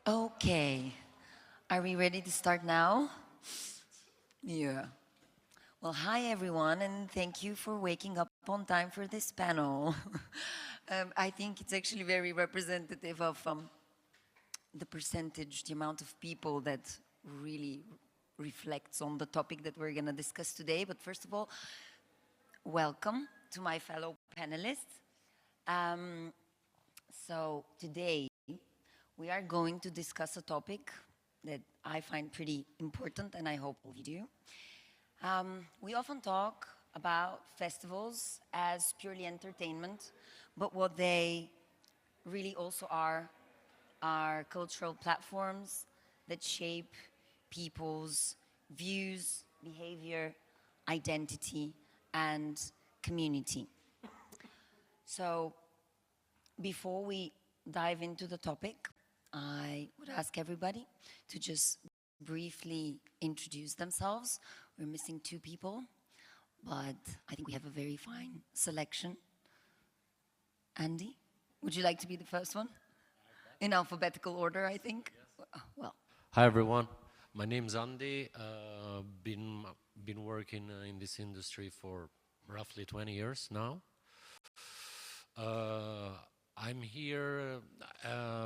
Okay, are we ready to start now? Yeah. Well, hi everyone, and thank you for waking up on time for this panel. I think it's actually very representative of the percentage, the amount of people that really reflects on the topic that we're going to discuss today. But first of all, welcome to my fellow panelists. So today we are going to discuss a topic that I find pretty important, and I hope all of you do. We often talk about festivals as purely entertainment, but what they really also are cultural platforms that shape people's views, behavior, identity, and community. So before we dive into the topic, I would ask everybody to just briefly introduce themselves. We're missing two people, but I think we have a very fine selection. Andy, would you like to be the first one? In alphabetical order, I think. Yes. Well. Hi everyone, my name's Andy. Been working in this industry for roughly 20 years now. I'm here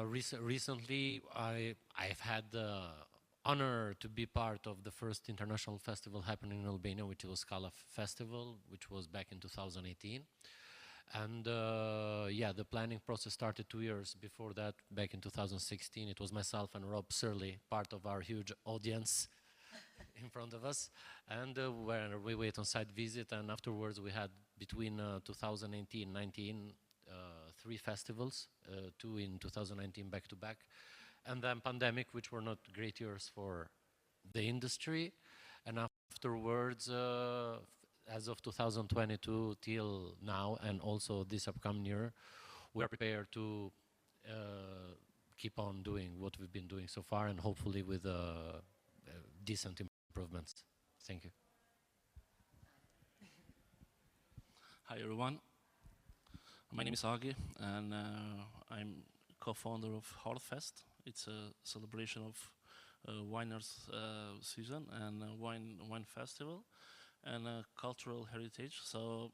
recently. I've had the honor to be part of the first international festival happening in Albania, which was Scala Festival, which was back in 2018. And yeah, the planning process started 2 years before that, back in 2016. It was myself and Rob Surley, part of our huge audience in front of us. And when we went on site visit, and afterwards we had between 2018 and 19 3 festivals, 2 in 2019 back to back, and then pandemic, which were not great years for the industry. And afterwards, as of 2022 till now, and also this upcoming year, we are prepared to keep on doing what we've been doing so far, and hopefully with decent improvements. Thank you. Hi everyone, my name is Agi, and I'm co-founder of Hardfest. It's a celebration of winers season and wine festival and cultural heritage. So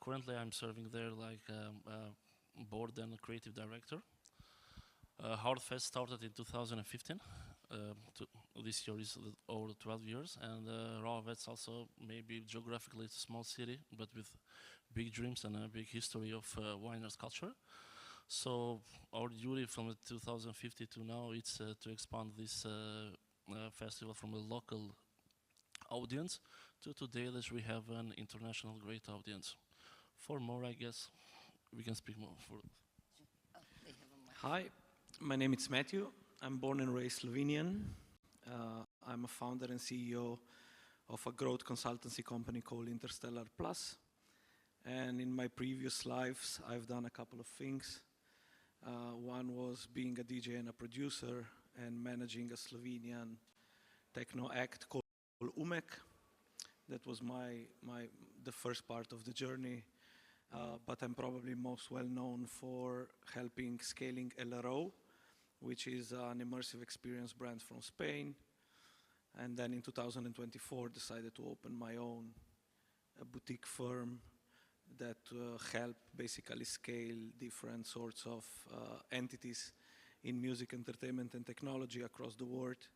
currently I'm serving there like board and creative director. Hardfest started in 2015. This year is over 12 years, and Ravets also, maybe geographically it's a small city, but with big dreams and a big history of winers culture. So our duty from 2015 to now is to expand this festival from a local audience to today that we have an international great audience. For more, I guess we can speak more. Hi, my name is Matthew. I'm born and raised Slovenian. I'm a founder and CEO of a growth consultancy company called Interstellar Plus. And in my previous lives, I've done a couple of things. One was being a DJ and a producer and managing a Slovenian techno act called Umek. That was the first part of the journey. But I'm probably most well known for helping scaling LRO, which is an immersive experience brand from Spain. And then in 2024, decided to open my own boutique firm that help basically scale different sorts of entities in music, entertainment, and technology across the world.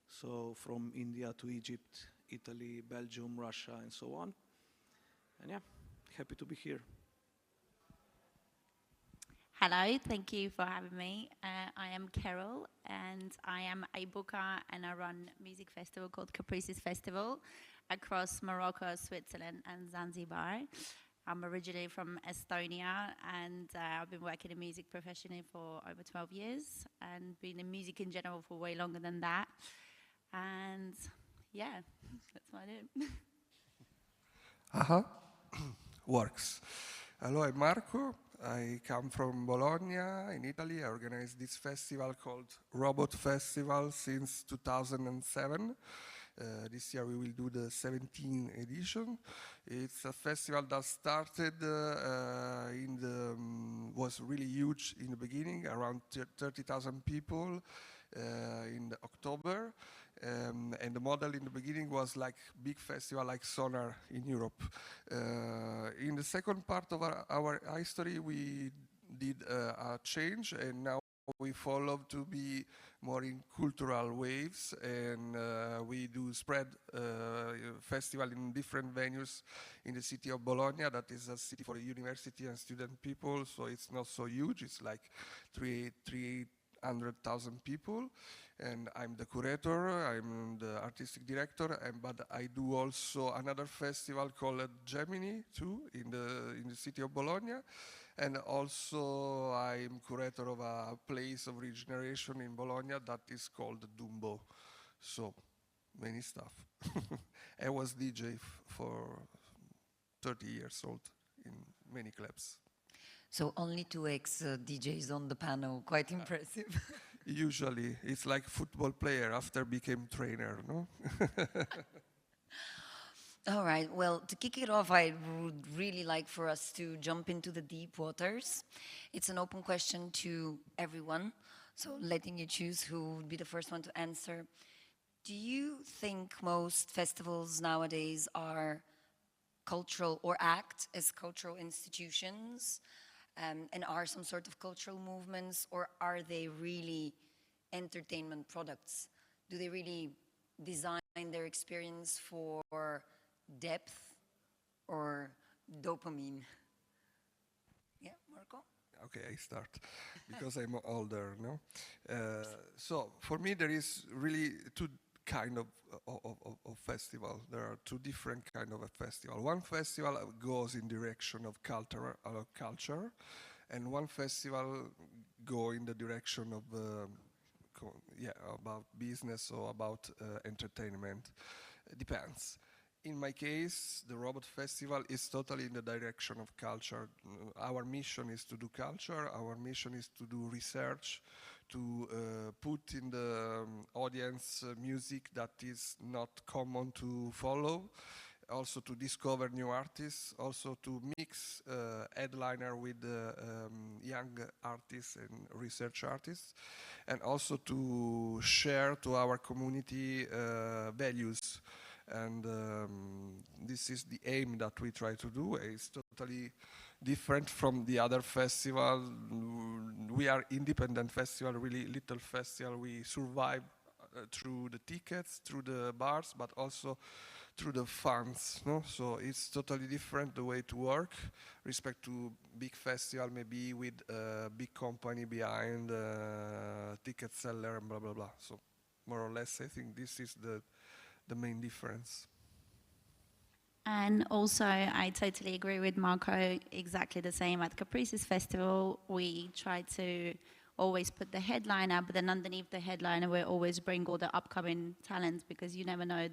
So from India to Egypt, Italy, Belgium, Russia, and so on. And yeah, happy to be here. Hello, thank you for having me. I am Carol, and I am a booker, and I run a music festival called Caprices Festival across Morocco, Switzerland, and Zanzibar. I'm originally from Estonia, and I've been working in music professionally for over 12 years, and been in music in general for way longer than that. And yeah, that's what I do. Works. Hello, I'm Marco. I come from Bologna in Italy. I organize this festival called Robot Festival since 2007. This year we will do the 17th edition. It's a festival that started was really huge in the beginning, around 30,000 people in October. And the model in the beginning was like big festival like Sonar in Europe. In the second part of our history, we did a change, and now we follow to be more in cultural waves, and we do spread festival in different venues in the city of Bologna. That is a city for university and student people, so it's not so huge. It's like 300,000 people, and I'm the curator, I'm the artistic director, but I do also another festival called Gemini too in the city of Bologna. And also I'm curator of a place of regeneration in Bologna that is called Dumbo. So, many stuff. I was DJ for 30 years old in many clubs. So only two ex-DJs on the panel, quite impressive. Usually, it's like football player after became trainer, no? All right, well, to kick it off, I would really like for us to jump into the deep waters. It's an open question to everyone, so letting you choose who would be the first one to answer. Do you think most festivals nowadays are cultural or act as cultural institutions and are some sort of cultural movements, or are they really entertainment products? Do they really design their experience for depth or dopamine? Yeah, Marco? Okay, I start because I'm older, no? So for me, there is really two kind of festival. There are two different kind of a festival. One festival goes in direction of culture, and one festival go in the direction of about business or about entertainment. It depends. In my case, the Robot Festival is totally in the direction of culture. Our mission is to do culture. Our mission is to do research, to put in the audience music that is not common to follow, also to discover new artists, also to mix headliner with young artists and research artists, and also to share to our community values. And this is the aim that we try to do. It's totally different from the other festival. We are independent festival, really little festival. We survive through the tickets, through the bars, but also through the funds. No? So it's totally different the way to work, respect to big festival, maybe with a big company behind, ticket seller, and blah, blah, blah. So more or less, I think this is the main difference. And also, I totally agree with Marco, exactly the same. At Caprices Festival, we try to always put the headliner, but then underneath the headliner, we always bring all the upcoming talents, because you never know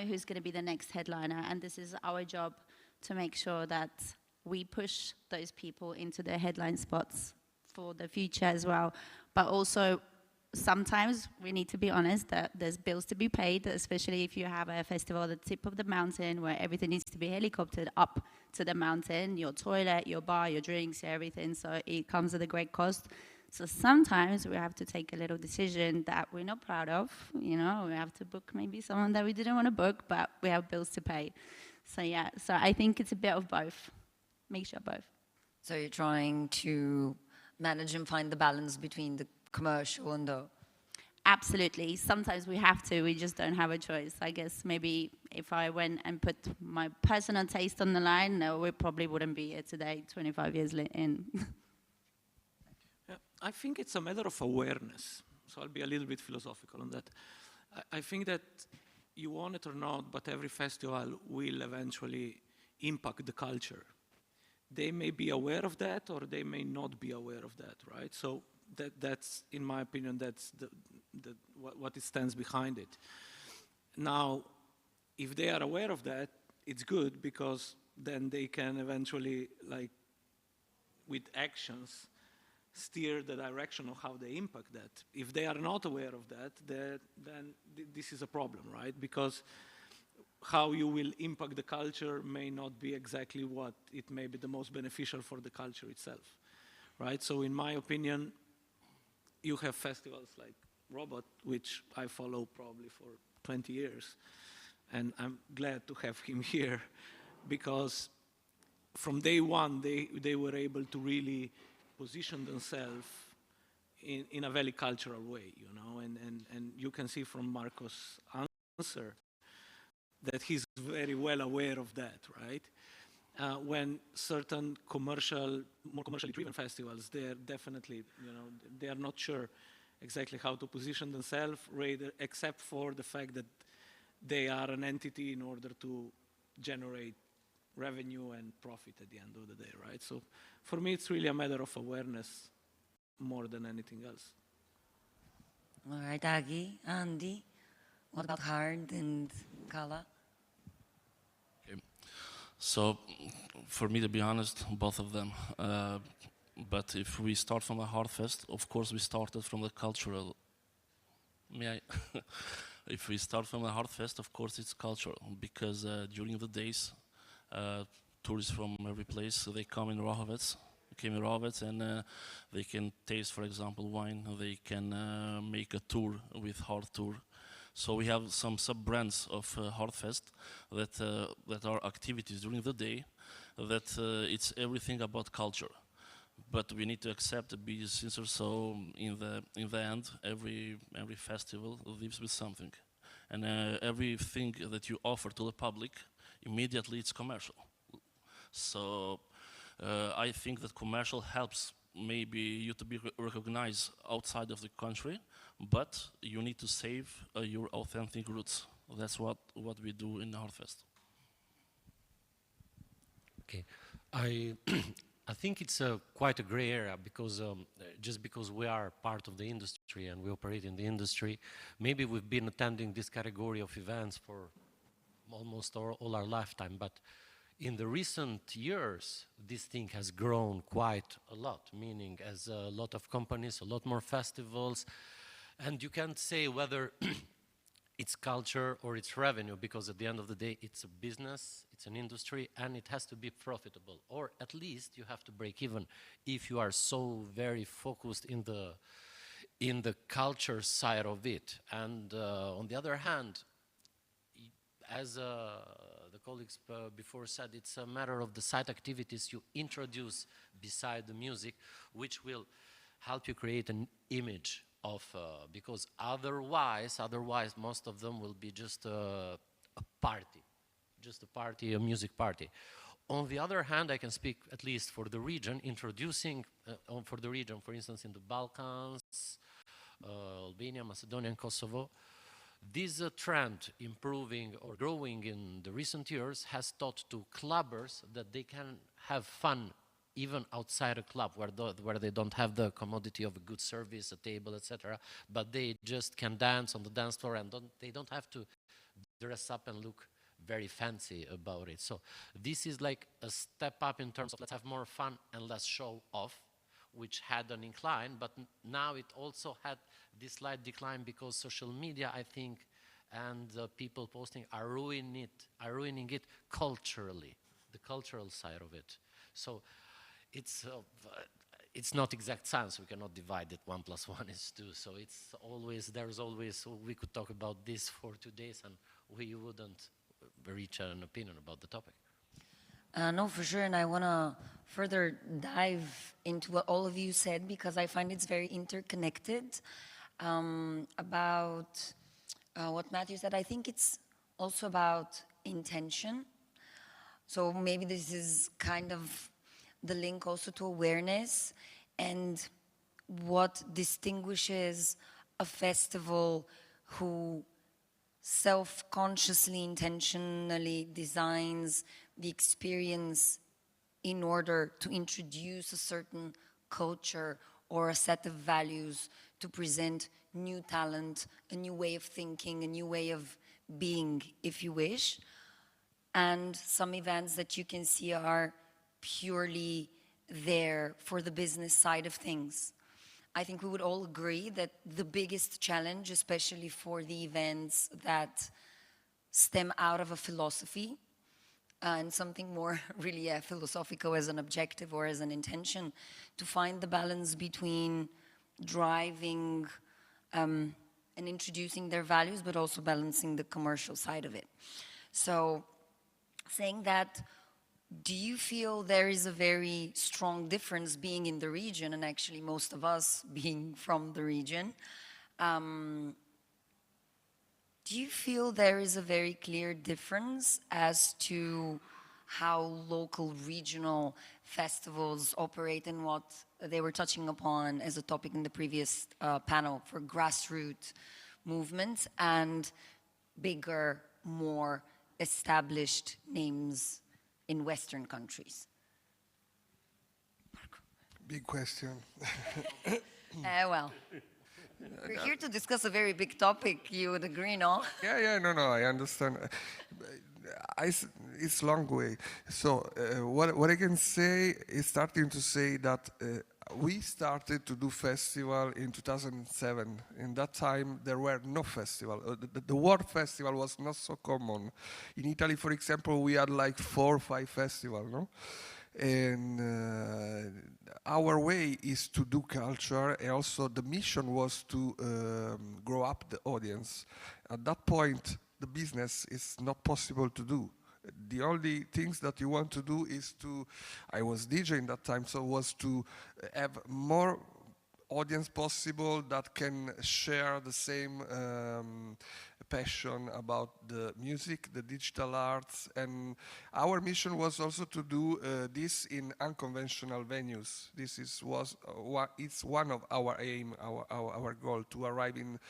who's going to be the next headliner. And this is our job, to make sure that we push those people into the headline spots for the future as well. But also, sometimes we need to be honest that there's bills to be paid, especially if you have a festival at the tip of the mountain where everything needs to be helicoptered up to the mountain, your toilet, your bar, your drinks, everything. So it comes at a great cost. So sometimes we have to take a little decision that we're not proud of. You know, we have to book maybe someone that we didn't want to book, but we have bills to pay. So yeah, so I think it's a bit of both. Mixture of both. So you're trying to manage and find the balance between the commercial and the... Absolutely. Sometimes we have to. We just don't have a choice. I guess maybe if I went and put my personal taste on the line, no, we probably wouldn't be here today, 25 years in. Yeah, I think it's a matter of awareness. So I'll be a little bit philosophical on that. I think that you want it or not, but every festival will eventually impact the culture. They may be aware of that, or they may not be aware of that, right? So that's, in my opinion, that's what it stands behind it. Now, if they are aware of that, it's good, because then they can eventually, like, with actions, steer the direction of how they impact that. If they are not aware of that, then this is a problem, right? Because how you will impact the culture may not be exactly what it may be the most beneficial for the culture itself, right? So in my opinion, you have festivals like Robot, which I follow probably for 20 years, and I'm glad to have him here because from day one, they were able to really position themselves in a very cultural way, you know, and you can see from Marco's answer that he's very well aware of that, right? When certain more commercially driven festivals, they're definitely, you know, they are not sure exactly how to position themselves, except for the fact that they are an entity in order to generate revenue and profit at the end of the day, right? So for me, it's really a matter of awareness more than anything else. All right, Agi, Andy, what about Hard and Kala? So, for me, to be honest, both of them. But if we start from the Hardfest, of course, we started from the cultural. May I? If we start from the Hardfest, of course, it's cultural because during the days, tourists from every place they come in Rahovets. And they can taste, for example, wine. They can make a tour with Hard Tour. So we have some sub-brands of Hardfest that are activities during the day, that it's everything about culture. But we need to accept to be sincere. So in the end, every festival lives with something, and everything that you offer to the public, immediately it's commercial. So I think that commercial helps maybe you to be recognized outside of the country, but you need to save your authentic roots. That's what we do in Hardfest. Okay, I think it's quite a gray area because just because we are part of the industry and we operate in the industry, maybe we've been attending this category of events for almost all our lifetime, but in the recent years, this thing has grown quite a lot, meaning as a lot of companies, a lot more festivals, and you can't say whether it's culture or it's revenue, because at the end of the day, it's a business, it's an industry, and it has to be profitable, or at least you have to break even if you are so very focused in the culture side of it. And on the other hand, as the colleagues before said, it's a matter of the side activities you introduce beside the music, which will help you create an image of, because otherwise most of them will be just a party, a music party. On the other hand, I can speak at least for the region, introducing, for the region, for instance, in the Balkans, Albania, Macedonia, and Kosovo, this trend improving or growing in the recent years has taught to clubbers that they can have fun even outside a club where they don't have the commodity of a good service, a table, etc. But they just can dance on the dance floor and they don't have to dress up and look very fancy about it. So this is like a step up in terms of let's have more fun and less show off, which had an incline, but now it also had this slight decline because social media, I think, and people posting are ruining it culturally, the cultural side of it. So it's not exact science. We cannot divide it. 1 + 1 is 2. So there's always, we could talk about this for 2 days and we wouldn't reach an opinion about the topic. No, for sure, and I want to further dive into what all of you said because I find it's very interconnected. About what Matthew said, I think it's also about intention. So maybe this is kind of the link also to awareness and what distinguishes a festival who self-consciously, intentionally designs the experience in order to introduce a certain culture or a set of values to present new talent, a new way of thinking, a new way of being, if you wish. And some events that you can see are purely there for the business side of things. I think we would all agree that the biggest challenge, especially for the events that stem out of a philosophy and something more really philosophical as an objective or as an intention, to find the balance between driving and introducing their values, but also balancing the commercial side of it. So saying that, do you feel there is a very strong difference being in the region, and actually most of us being from the region? Do you feel there is a very clear difference as to how local regional festivals operate and what they were touching upon as a topic in the previous panel for grassroots movements and bigger, more established names in Western countries? Big question. Well, we're here to discuss a very big topic, you would agree, no? Yeah, no, I understand. It's long way. So what I can say is starting to say that we started to do festival in 2007. In that time, there were no festival. The word festival was not so common. In Italy, for example, we had like 4 or 5 festivals, no? And our way is to do culture, and also the mission was to grow up the audience. At that point, the business is not possible to do. The only things that you want to do is to, I was DJing that time, so was to have more audience possible that can share the same passion about the music, the digital arts, and our mission was also to do this in unconventional venues. This is it's one of our aim, our goal, to arrive in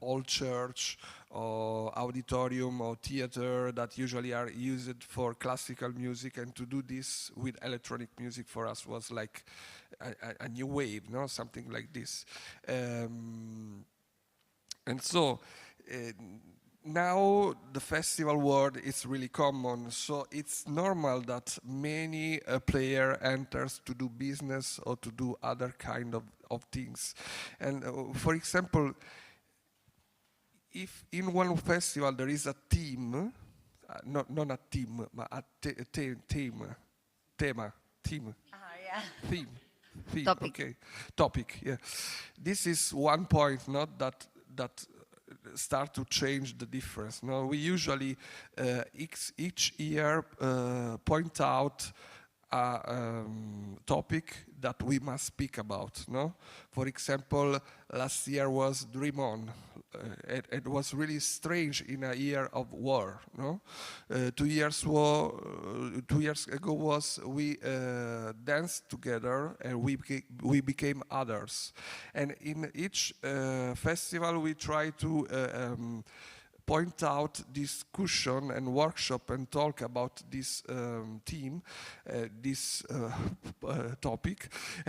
old church or auditorium or theater that usually are used for classical music, and to do this with electronic music for us was like a new wave, no? Something like this. And so now the festival world is really common, so it's normal that many player enters to do business or to do other kind of things. And for example, if in one festival there is a team, not a team, but a tema, Yeah. theme, Topic. okay, topic, yeah. This is one point, not that start to change the difference. No, we usually each year point out a topic that we must speak about. No, for example, last year was Dream On. It was really strange in a year of war. No, 2 years ago was we danced together and we became others. And in each festival we try to point out discussion and workshop and talk about this theme, this topic.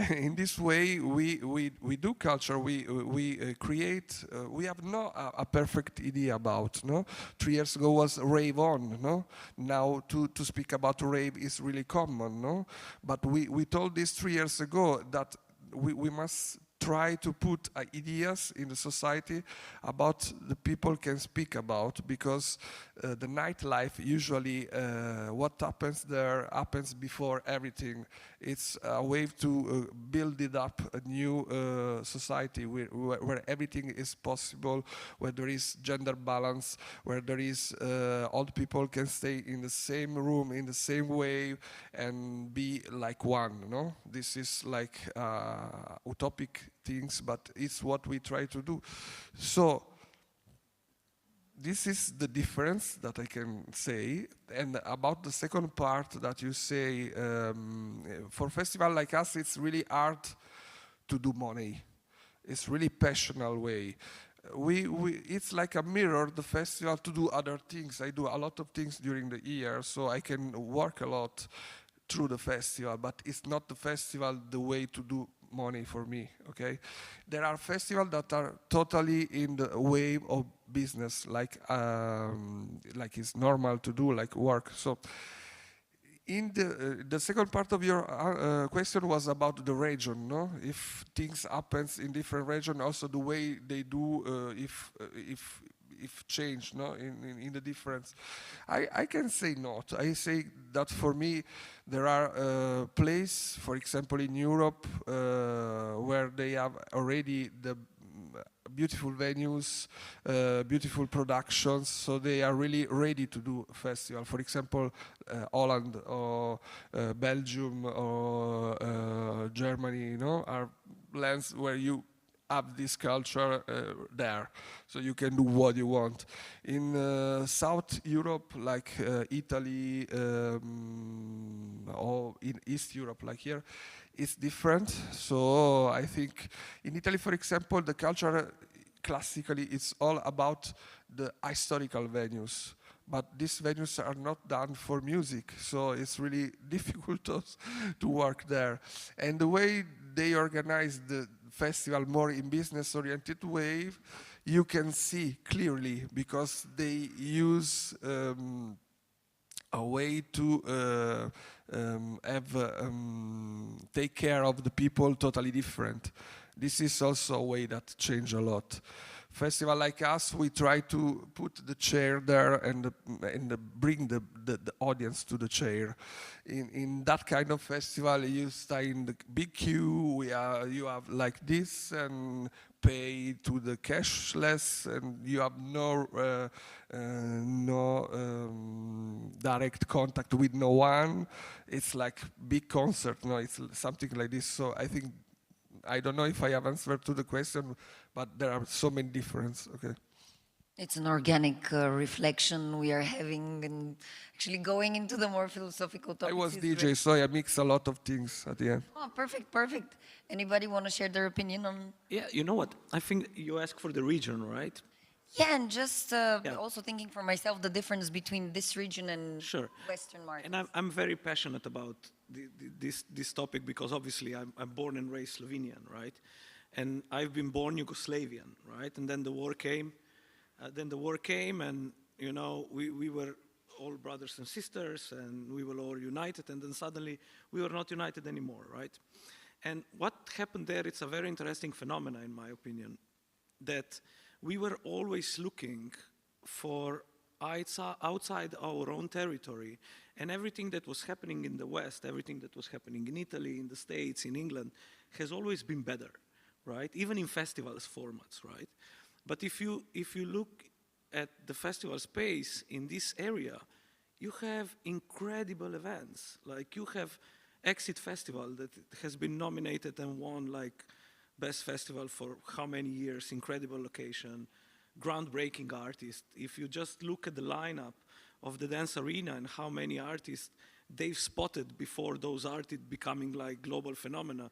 In this way, we do culture. We create. We have no a perfect idea about. No, 3 years ago was rave on. No, now to speak about rave is really common. No, but we told this 3 years ago that we must try to put ideas in the society about the people can speak about, because the nightlife usually what happens there happens before everything. It's a way to build it up a new society where everything is possible, where there is gender balance, where there is all the people can stay in the same room in the same way and be like one. No, this is like utopic things, but it's what we try to do. So this is the difference that I can say. And about the second part that you say, for festival like us, it's really hard to do money. It's really passionate way. It's like a mirror, the festival, to do other things. I do a lot of things during the year, so I can work a lot through the festival, but it's not the festival the way to do money for me, okay? There are festivals that are totally in the way of business, like it's normal to do, like work. So In the second part of your question was about the region, no? If things happens in different region, also the way they do, if change, no, in the difference. I can say not. I say that for me, there are places, for example, in Europe, where they have already the beautiful venues, beautiful productions, so they are really ready to do festival. For example, Holland or Belgium or Germany, you know, are lands where you have this culture there, so you can do what you want. In South Europe, like Italy, or in East Europe, like here, it's different. So I think in Italy, for example, the culture classically it's all about the historical venues. But these venues are not done for music, so it's really difficult to work there. And the way they organize the festival more in business-oriented way, you can see clearly because they use a way to take care of the people totally different. This is also a way that changed a lot. Festival like us, we try to put the chair there and bring the audience to the chair. In that kind of festival, you stay in the big queue. You have like this and pay to the cashless, and you have no direct contact with no one. It's like big concert, no? It's something like this. So I think. I don't know if I have answered to the question, but there are so many differences. Okay. It's an organic reflection we are having and actually going into the more philosophical topics. I was DJ, so I mix a lot of things at the end. Oh, perfect, perfect. Anybody want to share their opinion on? Yeah, you know what? I think you asked for the region, right? Yeah, and just also thinking for myself the difference between this region and Western markets. And I'm very passionate about this topic because obviously I'm born and raised Slovenian, right? And I've been born Yugoslavian, right? And then the war came. And you know we were all brothers and sisters, and we were all united. And then suddenly we were not united anymore, right? And what happened there? It's a very interesting phenomenon, in my opinion, that we were always looking for outside our own territory, and everything that was happening in the West, everything that was happening in Italy, in the States, in England, has always been better, right? Even in festivals formats, right? But if you look at the festival space in this area, you have incredible events. Like you have Exit Festival that has been nominated and won like Best Festival for how many years, incredible location, groundbreaking artist. If you just look at the lineup of the Dance Arena and how many artists they've spotted before those artists becoming like global phenomena,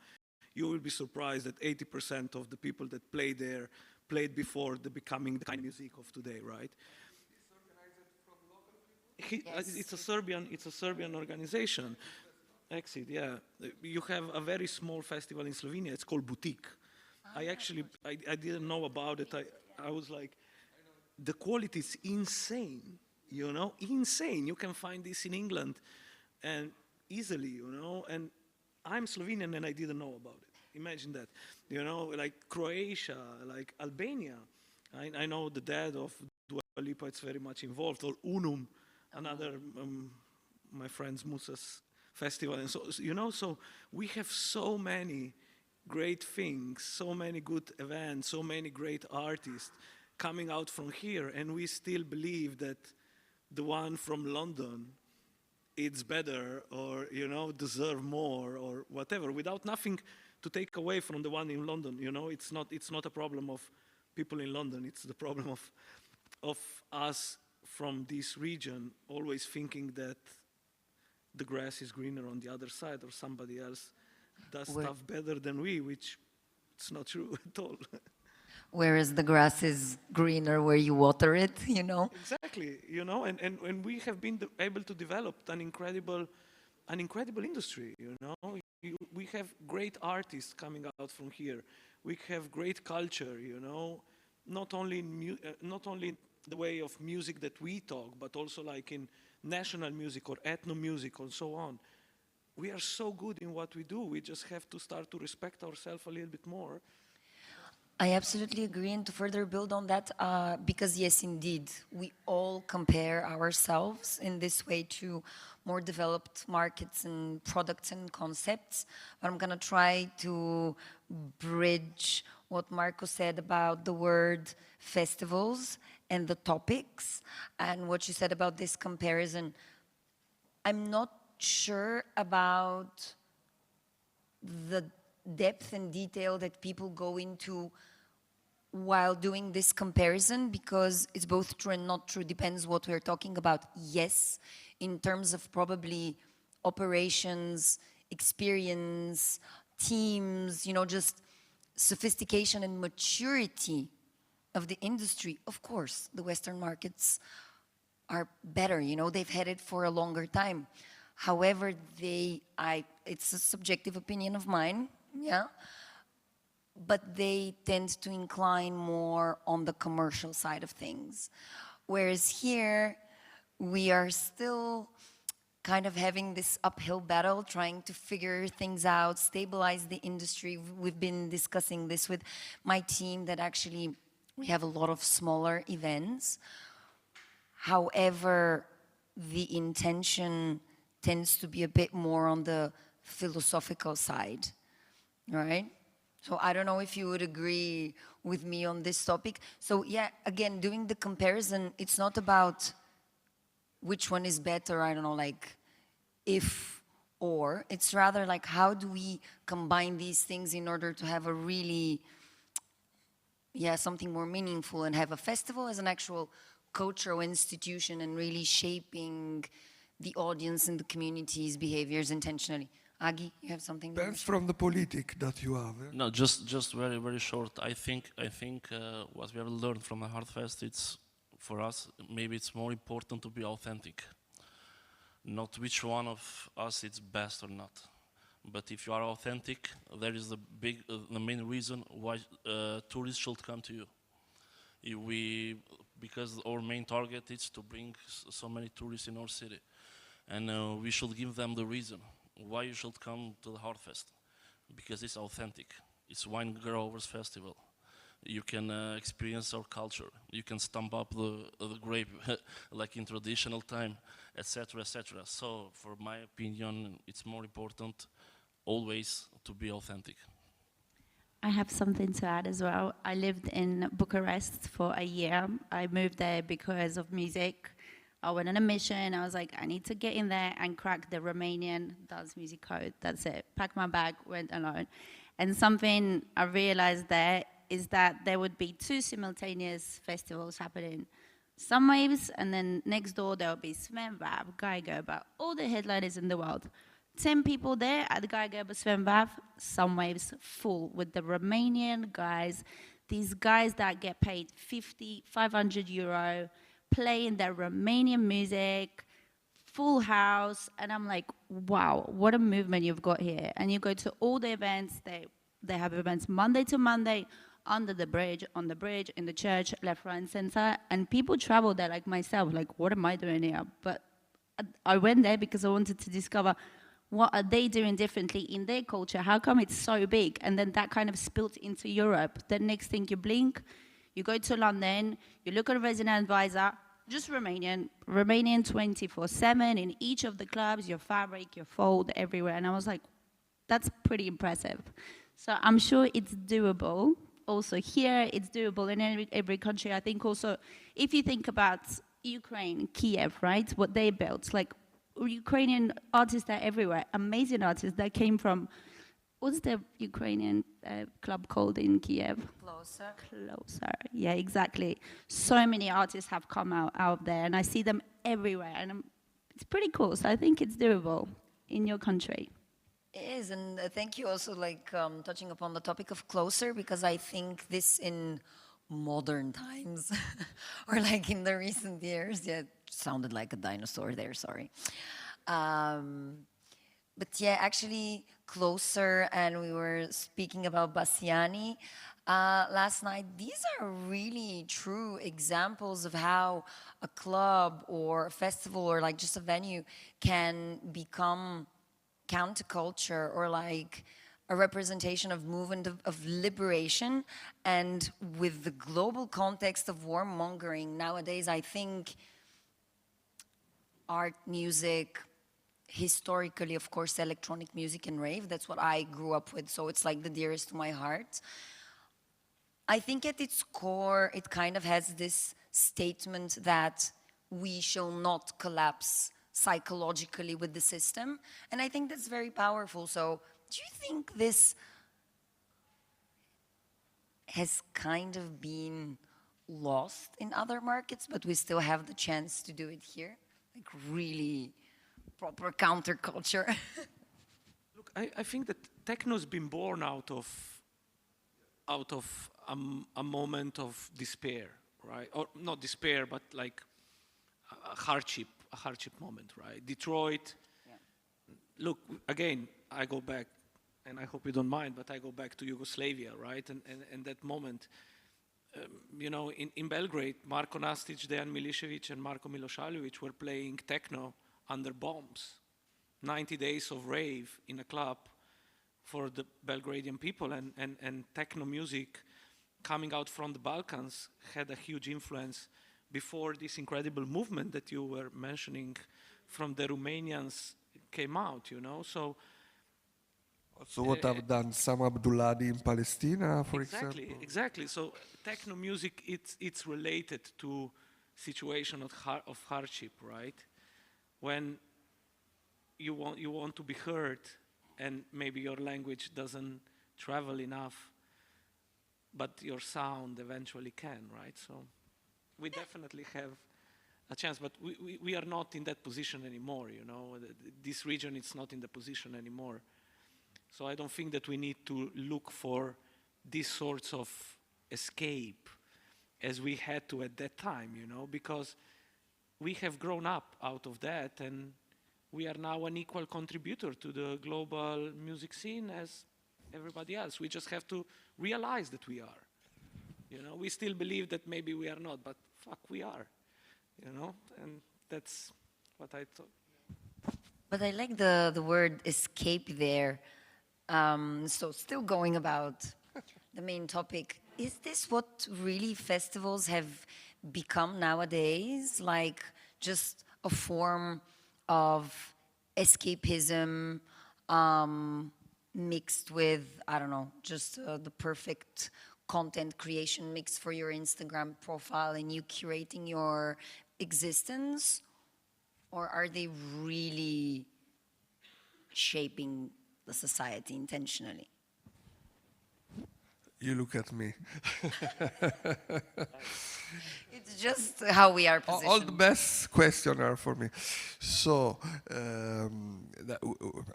you will be surprised that 80% of the people that play there played before the becoming the kind of music of today, right? It's a Serbian organization. Exit, yeah. You have a very small festival in Slovenia. It's called Boutique. I didn't know about it. I was like, the quality is insane, you know, insane. You can find this in England and easily, you know, and I'm Slovenian and I didn't know about it. Imagine that, you know, like Croatia, like Albania. I know the dad of Dua Lipa is very much involved, or Unum, another, my friend's Musa's festival. And so, you know, so we have so many great things, so many good events, so many great artists coming out from here, and we still believe that the one from London it's better, or you know, deserve more, or whatever, without nothing to take away from the one in London. You know, it's not a problem of people in London. It's the problem of us from this region always thinking that the grass is greener on the other side, or somebody else does stuff better than we, which it's not true at all. Whereas the grass is greener where you water it, you know? Exactly, you know, and we have been able to develop an incredible industry, you know. We have great artists coming out from here. We have great culture, you know, not only in the way of music that we talk, but also like in national music or ethno music and so on. We are so good in what we do. We just have to start to respect ourselves a little bit more. I absolutely agree, and to further build on that, because yes, indeed, we all compare ourselves in this way to more developed markets and products and concepts. But I'm gonna try to bridge what Marco said about the word festivals and the topics, and what you said about this comparison. I'm not sure about the depth and detail that people go into while doing this comparison, because it's both true and not true, depends what we're talking about. Yes, in terms of probably operations, experience, teams, just sophistication and maturity of the industry, of course, the Western markets are better, they've had it for a longer time. However, it's a subjective opinion of mine, yeah, but they tend to incline more on the commercial side of things. Whereas here, we are still kind of having this uphill battle, trying to figure things out, stabilize the industry. We've been discussing this with my team, that actually we have a lot of smaller events. However, the intention tends to be a bit more on the philosophical side, right? So I don't know if you would agree with me on this topic. So yeah, again, doing the comparison, it's not about which one is better, I don't know, like if or. It's rather like, how do we combine these things in order to have a really, something more meaningful, and have a festival as an actual cultural institution and really shaping the audience and the community's behaviors intentionally. Agi, you have something? Depends from the politic that you have. Eh? No, just very, very short. I think what we have learned from the Hardfest, it's for us, maybe it's more important to be authentic. Not which one of us is best or not. But if you are authentic, there is the main reason why tourists should come to you. Because our main target is to bring so many tourists in our city. And we should give them the reason why you should come to the Hardfest, because it's authentic. It's Wine Growers Festival. You can experience our culture. You can stump up the grape like in traditional time, etc., etc. So, for my opinion, it's more important always to be authentic. I have something to add as well. I lived in Bucharest for a year. I moved there because of music. I went on a mission. I was like, I need to get in there and crack the Romanian dance music code. That's it. Packed my bag, went alone. And something I realized there is that there would be two simultaneous festivals happening. Sunwaves, and then next door there would be Svenvav, Geigerber, all the headliners in the world. 10 people there at the Geigerber, Svenvav, Sunwaves full with the Romanian guys. These guys that get paid 50, 500 euro, playing their Romanian music, full house, and I'm like, wow, what a movement you've got here. And you go to all the events, they have events Monday to Monday, under the bridge, on the bridge, in the church, left, right, and center, and people travel there like myself, like, what am I doing here? But I went there because I wanted to discover what are they doing differently in their culture, how come it's so big? And then that kind of spilled into Europe. The next thing you blink, you go to London, you look at a resident advisor, just Romanian 24/7 in each of the clubs, your fabric, your fold, everywhere. And I was like, that's pretty impressive. So I'm sure it's doable. Also here, it's doable in every country. I think also, if you think about Ukraine, Kiev, right, what they built, like Ukrainian artists are everywhere, amazing artists that came from, what's the Ukrainian club called in Kiev? Closer, yeah, exactly. So many artists have come out there, and I see them everywhere, and it's pretty cool. So I think it's doable in your country. It is, and thank you also, like, touching upon the topic of Closer, because I think this in modern times, or like in the recent years, yeah, it sounded like a dinosaur there, sorry. But yeah, actually Closer, and we were speaking about Bassiani. last night. These are really true examples of how a club or a festival or like just a venue can become counterculture or like a representation of movement of liberation. And with the global context of warmongering nowadays, I think art, music, historically, of course, electronic music and rave, that's what I grew up with, so it's like the dearest to my heart. I think at its core, it kind of has this statement that we shall not collapse psychologically with the system. And I think that's very powerful. So do you think this has kind of been lost in other markets, but we still have the chance to do it here? Like really proper counterculture. Look, I think that techno's been born out of a moment of despair, right? Or not despair, but like a hardship moment, right? Detroit. Yeah. Look, again, I go back, and I hope you don't mind, but I go back to Yugoslavia, right? And that moment, you know, in Belgrade, Marko Nastic, Dejan Milišević, and Marko Milošaljević were playing techno under bombs. 90 days of rave in a club for the Belgradian people, and techno music coming out from the Balkans had a huge influence before this incredible movement that you were mentioning from the Romanians came out, you know. So what have done Sam Abduladi in Palestine, for example? Exactly. So techno music, it's related to situation of hardship, right? When you want to be heard, and maybe your language doesn't travel enough, but your sound eventually can, right? So we definitely have a chance, but we are not in that position anymore, you know. This region is not in the position anymore. So I don't think that we need to look for these sorts of escape as we had to at that time, you know, because we have grown up out of that, and we are now an equal contributor to the global music scene as everybody else. We just have to realize that we are. You know, we still believe that maybe we are not, but fuck, we are. You know, and that's what I thought. But I like the word escape there. So still going about the main topic, is this what really festivals have become nowadays? Like just a form of escapism mixed with, I don't know, just the perfect content creation mix for your Instagram profile and you curating your existence? Or are they really shaping the society intentionally? You look at me. It's just how we are positioned. All the best questioner for me. So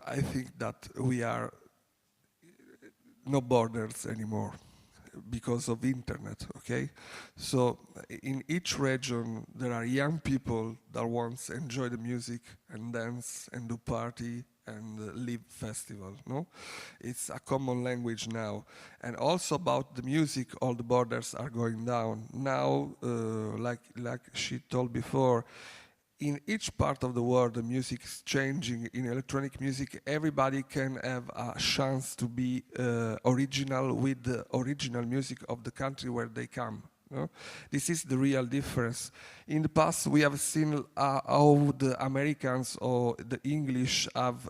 I think that we are no borders anymore because of internet, okay? So in each region there are young people that want to enjoy the music and dance and do party and live festival, no? It's a common language now. And also about the music, all the borders are going down. Now, like she told before, in each part of the world, the music is changing. In electronic music, everybody can have a chance to be original with the original music of the country where they come. No? This is the real difference. In the past, we have seen how the Americans or the English have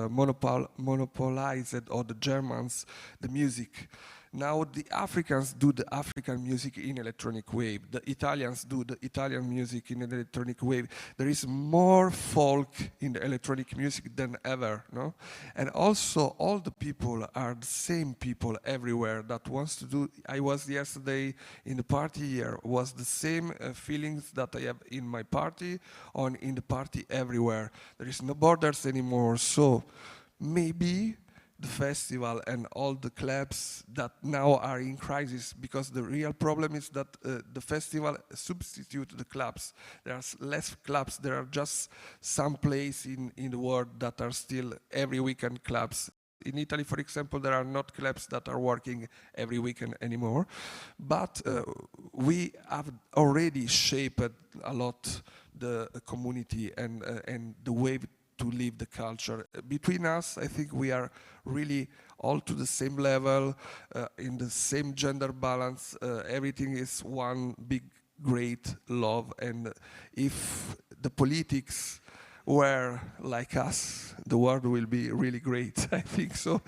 monopolized, or the Germans, the music. Now the Africans do the African music in electronic wave. The Italians do the Italian music in electronic wave. There is more folk in the electronic music than ever, no? And also all the people are the same people everywhere that wants to do. I was yesterday in the party here, was the same feelings that I have in my party or in the party everywhere. There is no borders anymore, so maybe the festival and all the clubs that now are in crisis, because the real problem is that the festival substitute the clubs. There are less clubs. There are just some places in the world that are still every weekend clubs. In Italy, for example, there are not clubs that are working every weekend anymore, but we have already shaped a lot the community and the way to live the culture. Between us, I think we are really all to the same level, in the same gender balance. Everything is one big, great love. And if the politics were like us, the world will be really great, I think. So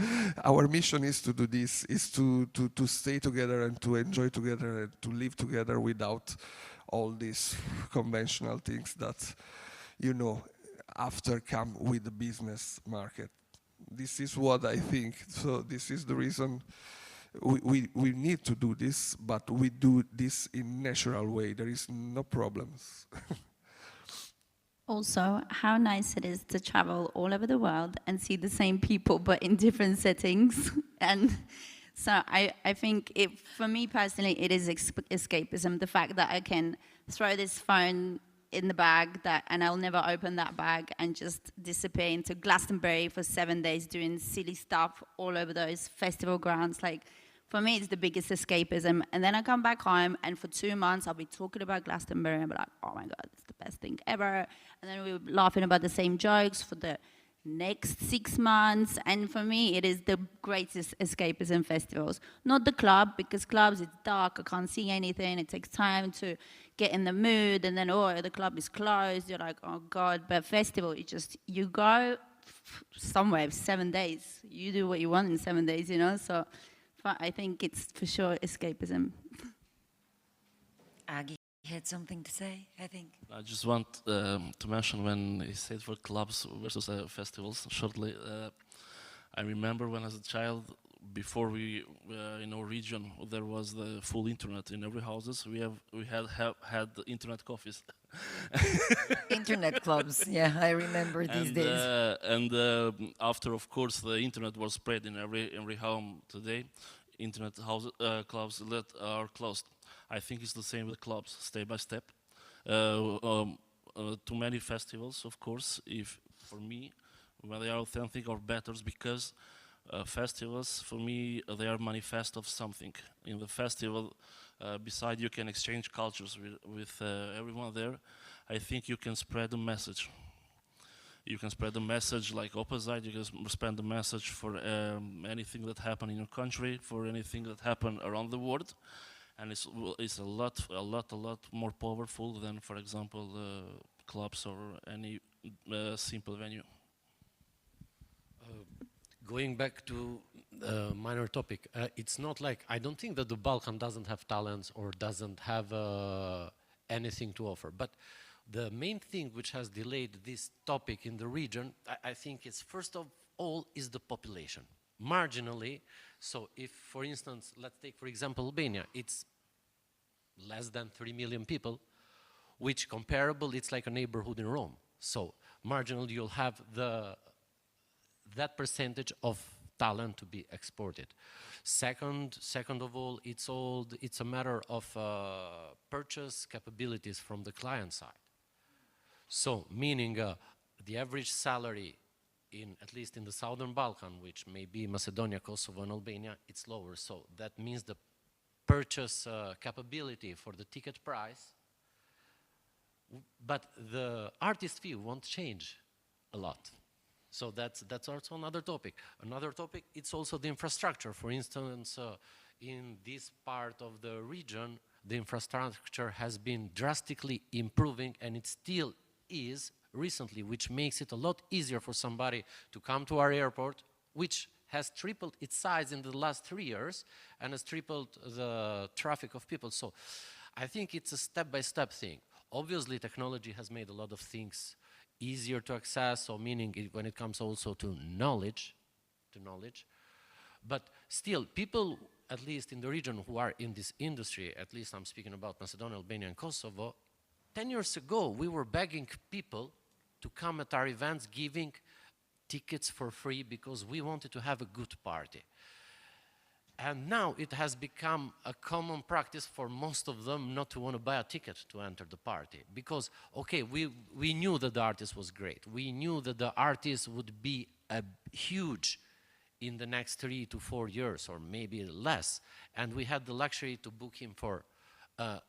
our mission is to do this, is to stay together and to enjoy together and to live together without all these conventional things that, you know, after come with the business market. This is what I think. So this is the reason we need to do this, but we do this in natural way. There is no problems. Also, how nice it is to travel all over the world and see the same people but in different settings. And so I think for me personally, it is escapism. The fact that I can throw this phone in the bag and I'll never open that bag and just disappear into Glastonbury for 7 days doing silly stuff all over those festival grounds. Like, for me, it's the biggest escapism. And then I come back home, and for 2 months, I'll be talking about Glastonbury and be like, oh my God, it's the best thing ever. And then we're laughing about the same jokes for the next 6 months. And for me, it is the greatest escapism festivals. Not the club, because clubs, it's dark, I can't see anything. It takes time to get in the mood. And then, oh, the club is closed. You're like, oh God. But festival, it's just, you go somewhere 7 days. You do what you want in 7 days, you know? So I think it's for sure escapism. Agi had something to say, I think. I just want to mention when he said for clubs versus festivals shortly. I remember when as a child, before we in our region there was the full internet in every houses. We had the internet coffees. Internet clubs, yeah, I remember these days. And after, of course, the internet was spread in every home today. Internet clubs that are closed. I think it's the same with clubs, step by step. Too many festivals, of course, if for me, when they are authentic or better, because festivals, for me, they are manifest of something. In the festival, beside you can exchange cultures with everyone there, I think you can spread a message. You can spread the message like opposite, you can spread the message for anything that happened in your country, for anything that happened around the world. And it's a lot more powerful than, for example, clubs or any simple venue. Going back to a minor topic, it's not like, I don't think that the Balkan doesn't have talents or doesn't have anything to offer, but the main thing which has delayed this topic in the region, I think is, first of all, is the population. Marginally, so if, for instance, let's take, for example, Albania, it's less than 3 million people, which comparable, it's like a neighborhood in Rome. So marginally, you'll have that percentage of talent to be exported. Second of all, it's a matter of purchase capabilities from the client side. So, meaning the average salary at least in the Southern Balkan, which may be Macedonia, Kosovo, and Albania, it's lower. So that means the purchase capability for the ticket price, but the artist fee won't change a lot. So that's also another topic. Another topic, it's also the infrastructure. For instance, in this part of the region, the infrastructure has been drastically improving, and it still is recently, which makes it a lot easier for somebody to come to our airport, which has tripled its size in the last 3 years and has tripled the traffic of people. So I think it's a step-by-step thing. Obviously, technology has made a lot of things easier to access, so meaning when it comes also to knowledge, but still people, at least in the region, who are in this industry, at least I'm speaking about Macedonia, Albania, and Kosovo, 10 years ago, we were begging people to come at our events, giving tickets for free because we wanted to have a good party. And now it has become a common practice for most of them not to want to buy a ticket to enter the party. Because, okay, we knew that the artist was great. We knew that the artist would be a huge in the next 3 to 4 years, or maybe less. And we had the luxury to book him for an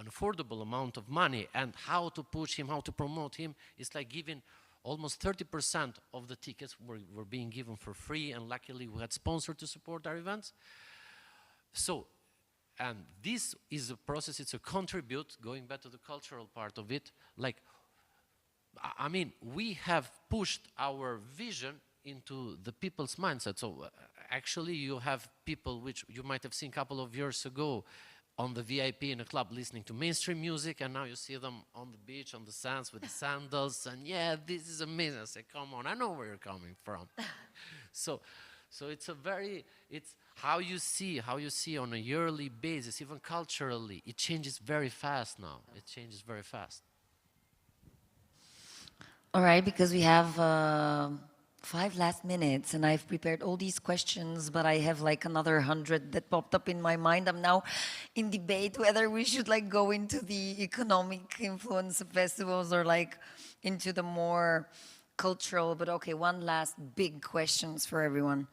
affordable amount of money, and how to push him, how to promote him, is like giving almost 30% of the tickets were being given for free, and luckily we had sponsors to support our events. So, and this is a process, it's a contribute, going back to the cultural part of it, like, I mean, we have pushed our vision into the people's mindset. So actually you have people which you might have seen a couple of years ago on the VIP in a club listening to mainstream music, and now you see them on the beach, on the sands with the sandals, and yeah, this is amazing. I say, come on, I know where you're coming from. So it's a very, it's how you see on a yearly basis, even culturally, it changes very fast now. It changes very fast. All right, because we have 5 last minutes, and I've prepared all these questions, but I have like another 100 that popped up in my mind. I'm now in debate whether we should like go into the economic influence of festivals or like into the more cultural. But okay, one last big questions for everyone.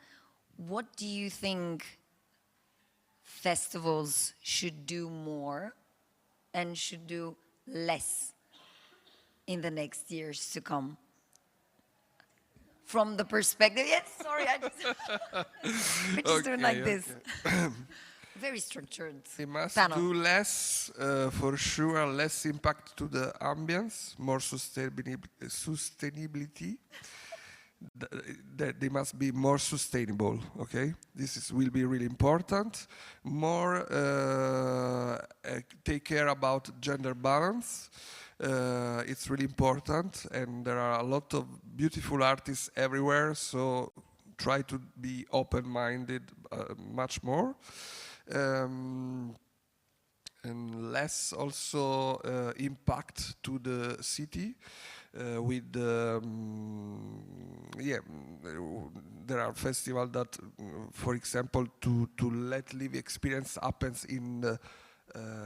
What do you think festivals should do more and should do less in the next years to come? From the perspective, yes, sorry, I just doing like this. Very structured. They must panel. do less, for sure, less impact to the ambience, more sustainability. They must be more sustainable, okay? Will be really important. More take care about gender balance. It's really important, and there are a lot of beautiful artists everywhere, so try to be open-minded much more. And less also impact to the city with there are festivals that, for example, to let live experience happens in the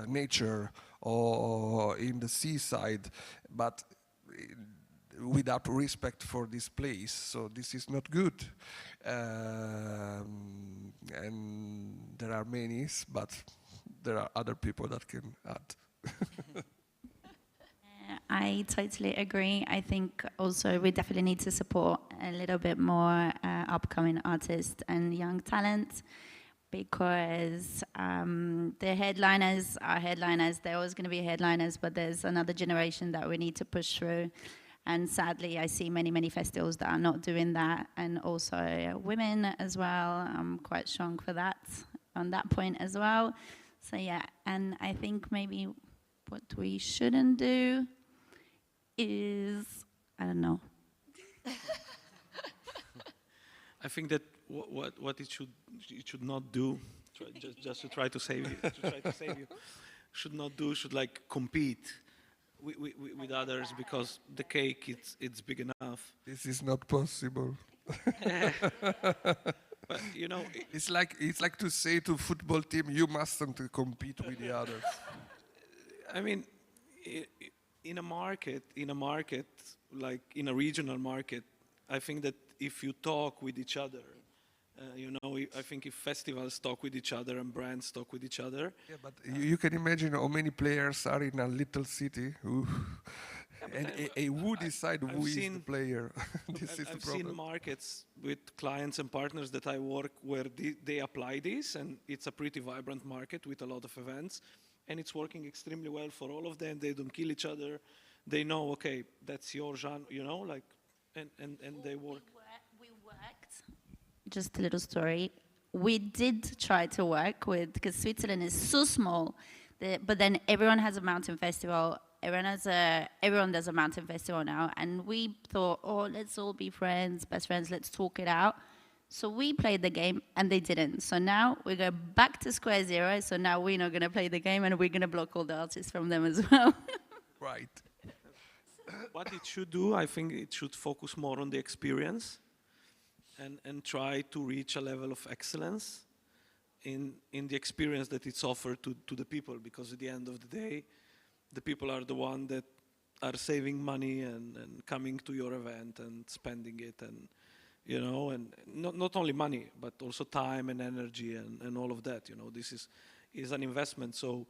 nature or in the seaside, but without respect for this place. So this is not good. And there are many, but there are other people that can add. I totally agree. I think also we definitely need to support a little bit more upcoming artists and young talent, because the headliners are headliners. They're always going to be headliners, but there's another generation that we need to push through. And sadly, I see many, many festivals that are not doing that, and also women as well. I'm quite strong for that, on that point as well. So yeah, and I think maybe what we shouldn't do is, I don't know. I think that what it should not do, just to try to save you, should not do, should like compete with others, because the cake it's big enough. This is not possible. But you know, it's like to say to football team, you mustn't compete with the others. I mean, in a market, like in a regional market, I think that if you talk with each other, I think if festivals talk with each other and brands talk with each other. Yeah, but you can imagine how many players are in a little city who decide who is the player. This is the problem. I've seen markets with clients and partners that I work where they apply this, and it's a pretty vibrant market with a lot of events, and it's working extremely well for all of them. They don't kill each other. They know, okay, that's your genre, and they work. We worked. Just a little story. We did try to work with, because Switzerland is so small, but then everyone has a mountain festival. Everyone does a mountain festival now, and we thought, oh, let's all be friends, best friends, let's talk it out. So we played the game, and they didn't. So now we go back to square zero. So now we're not going to play the game, and we're going to block all the artists from them as well. Right. What it should do, I think it should focus more on the experience and try to reach a level of excellence in the experience that it's offered to the people, because at the end of the day, the people are the one that are saving money and coming to your event and spending it, and you know, and not only money, but also time and energy and all of that, you know. This is an investment, so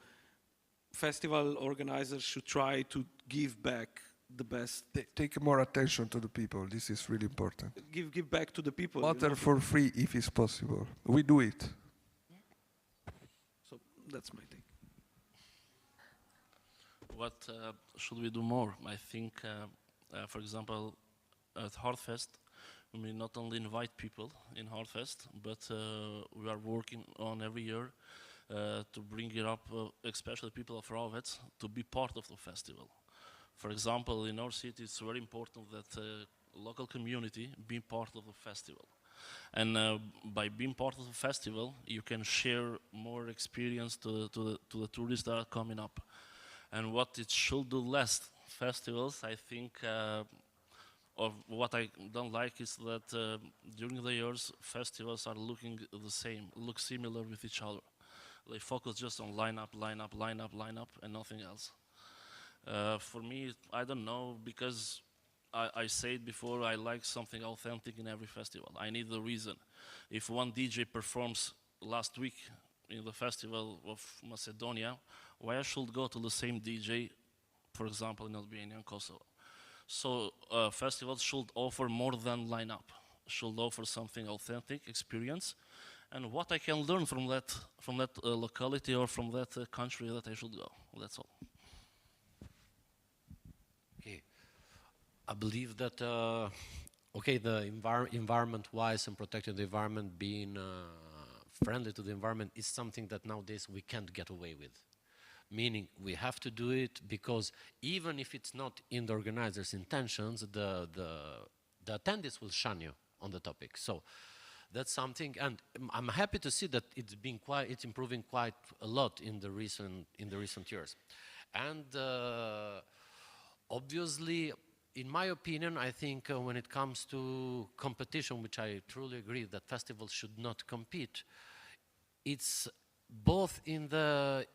festival organizers should try to give back the best. Take more attention to the people. This is really important. Give back to the people. You Water know? for free if it's possible. We do it. So that's my take. What should we do more? I think, for example, at Hardfest, we not only invite people in Hardfest, but we are working on every year to bring it up, especially people of Rovets, to be part of the festival. For example, in our city, it's very important that local community be part of the festival. And by being part of the festival, you can share more experience to the tourists that are coming up. And what it should do less festivals, I think, or what I don't like is that during the years, festivals are looking the same, look similar with each other. They focus just on lineup, and nothing else. For me, I don't know, because I said before, I like something authentic in every festival. I need the reason. If one DJ performs last week in the festival of Macedonia, why I should go to the same DJ, for example, in Albania and Kosovo? So festivals should offer more than lineup, should offer something authentic experience, and what I can learn from that locality or from that country that I should go. That's all. Okay, I believe that okay, the environment-wise and protecting the environment, being friendly to the environment, is something that nowadays we can't get away with. Meaning we have to do it because even if it's not in the organizer's intentions, the attendees will shun you on the topic. So that's something, and I'm happy to see that it's improving quite a lot in the recent years. And obviously, in my opinion, I think when it comes to competition, which I truly agree that festivals should not compete, it's both in the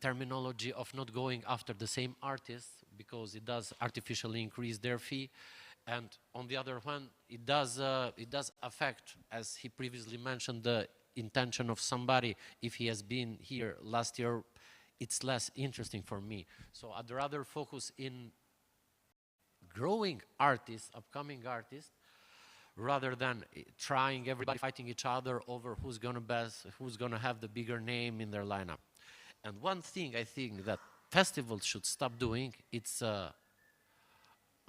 terminology of not going after the same artists, because it does artificially increase their fee, and on the other hand, it does affect, as he previously mentioned, the intention of somebody. If he has been here last year, it's less interesting for me. So I'd rather focus in growing artists, upcoming artists, rather than trying everybody fighting each other over who's gonna have the bigger name in their lineup. And one thing I think that festivals should stop doing, it's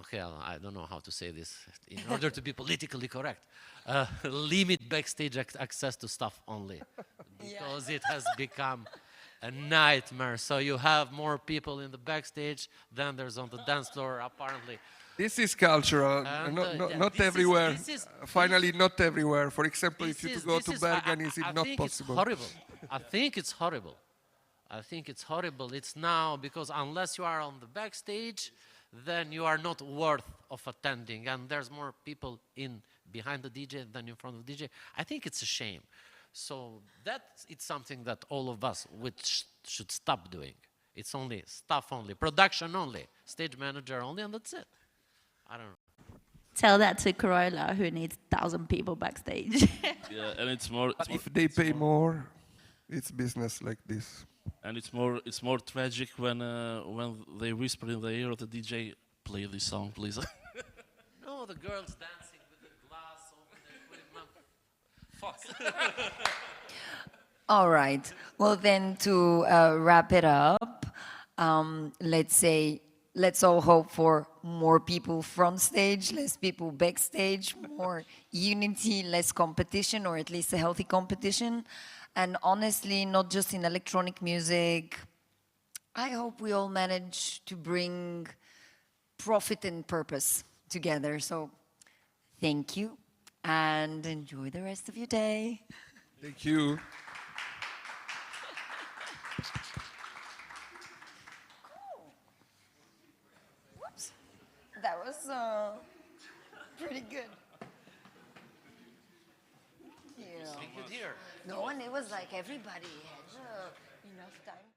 okay, I don't know how to say this in order to be politically correct. Limit backstage access to staff only, because it has become a nightmare. So you have more people in the backstage than there's on the dance floor, apparently. This is cultural, not everywhere. Finally, not everywhere. For example, if you go to Bergen, is it not possible? It's horrible. I think it's horrible. I think it's horrible. It's now, because unless you are on the backstage, then you are not worth of attending, and there's more people behind the DJ than in front of the DJ. I think it's a shame. So it's something that all of us should stop doing. It's only staff only, production only, stage manager only, and that's it. I don't know. Tell that to Corolla, who needs 1,000 people backstage. Yeah, and it's more. If they pay more, it's business like this. And it's more tragic when they whisper in the ear of the DJ, "Play this song, please." No, the girls dancing with the glass over the equipment. Fuck. All right. Well, then to wrap it up, let's all hope for more people front stage, less people backstage, more unity, less competition, or at least a healthy competition. And honestly, not just in electronic music, I hope we all manage to bring profit and purpose together. So thank you and enjoy the rest of your day. Thank you. Whoops. That was pretty good. Thank you. Thank you, dear. No, and it was like everybody had enough time.